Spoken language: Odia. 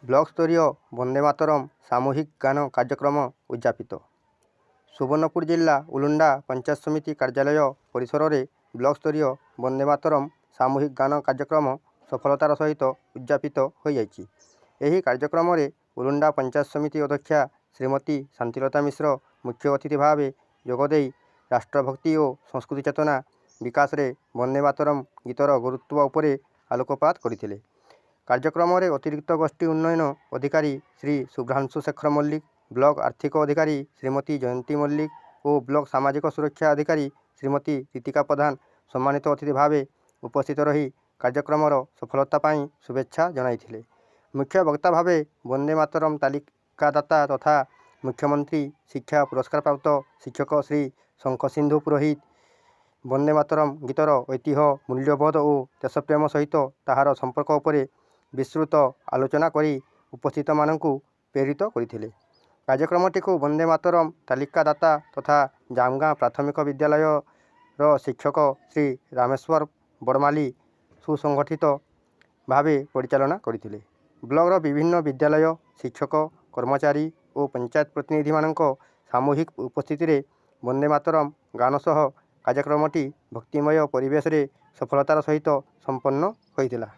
ବ୍ଲକ ସ୍ତରୀୟ ବନ୍ଦେ ମାତରମ୍ ସାମୂହିକ ଗାନ କାର୍ଯ୍ୟକ୍ରମ ଉଦ୍ଯାପିତ। ସୁବର୍ଣ୍ଣପୁର ଜିଲ୍ଲା ଉଲୁଣ୍ଡା ପଞ୍ଚାୟତ ସମିତି କାର୍ଯ୍ୟାଳୟ ପରିସରରେ ବ୍ଲକ ସ୍ତରୀୟ ବନ୍ଦେ ମାତରମ୍ ସାମୂହିକ ଗାନ କାର୍ଯ୍ୟକ୍ରମ ସଫଳତାର ସହିତ ଉଦ୍ଯାପିତ ହୋଇଯାଇଛି। ଏହି କାର୍ଯ୍ୟକ୍ରମରେ ଉଲୁଣ୍ଡା ପଞ୍ଚାୟତ ସମିତି ଅଧ୍ୟକ୍ଷା ଶ୍ରୀମତୀ ଶାନ୍ତିଲତା ମିଶ୍ର ମୁଖ୍ୟ ଅତିଥି ଭାବେ ଯୋଗଦେଇ ରାଷ୍ଟ୍ରଭକ୍ତି ଓ ସଂସ୍କୃତି ଚେତନା ବିକାଶରେ ବନ୍ଦେ ମାତରମ୍ ଗୀତର ଗୁରୁତ୍ୱ ଉପରେ ଆଲୋକପାତ କରିଥିଲେ। କାର୍ଯ୍ୟକ୍ରମରେ ଅତିରିକ୍ତ ଗୋଷ୍ଠୀ ଉନ୍ନୟନ ଅଧିକାରୀ ଶ୍ରୀ ଶୁଭ୍ରାଂଶୁ ଶେଖର ମଲ୍ଲିକ, ବ୍ଲକ ଆର୍ଥିକ ଅଧିକାରୀ ଶ୍ରୀମତୀ ଜୟନ୍ତୀ ମଲ୍ଲିକ ଓ ବ୍ଲକ ସାମାଜିକ ସୁରକ୍ଷା ଅଧିକାରୀ ଶ୍ରୀମତୀ ରୀତିକା ପ୍ରଧାନ ସମ୍ମାନିତ ଅତିଥି ଭାବେ ଉପସ୍ଥିତ ରହି କାର୍ଯ୍ୟକ୍ରମର ସଫଳତା ପାଇଁ ଶୁଭେଚ୍ଛା ଜଣାଇଥିଲେ। ମୁଖ୍ୟ ବକ୍ତା ଭାବେ ବନ୍ଦେ ମାତରମ୍ ତାଲିକାଦାତା ତଥା ମୁଖ୍ୟମନ୍ତ୍ରୀ ଶିକ୍ଷା ପୁରସ୍କାରପ୍ରାପ୍ତ ଶିକ୍ଷକ ଶ୍ରୀ ଶଙ୍ଖସିନ୍ଧୁ ପୁରୋହିତ ବନ୍ଦେ ମାତରମ୍ ଗୀତର ଐତିହ୍ୟ, ମୂଲ୍ୟବୋଧ ଓ ଦେଶପ୍ରେମ ସହିତ ତାହାର ସମ୍ପର୍କ ଉପରେ ବିସ୍ତୃତ ଆଲୋଚନା କରି ଉପସ୍ଥିତମାନଙ୍କୁ ପ୍ରେରିତ କରିଥିଲେ। କାର୍ଯ୍ୟକ୍ରମଟିକୁ ବନ୍ଦେ ମାତରମ୍ ତାଲିକାଦାତା ତଥା ଜାମଗାଁ ପ୍ରାଥମିକ ବିଦ୍ୟାଳୟର ଶିକ୍ଷକ ଶ୍ରୀ ରାମେଶ୍ୱର ବଡ଼ମାଲି ସୁସଂଗଠିତ ଭାବେ ପରିଚାଳନା କରିଥିଲେ। ବ୍ଲକର ବିଭିନ୍ନ ବିଦ୍ୟାଳୟ, ଶିକ୍ଷକ, କର୍ମଚାରୀ ଓ ପଞ୍ଚାୟତ ପ୍ରତିନିଧିମାନଙ୍କ ସାମୂହିକ ଉପସ୍ଥିତିରେ ବନ୍ଦେ ମାତରମ୍ ଗାନ ସହ କାର୍ଯ୍ୟକ୍ରମଟି ଭକ୍ତିମୟ ପରିବେଶରେ ସଫଳତାର ସହିତ ସମ୍ପନ୍ନ ହୋଇଥିଲା।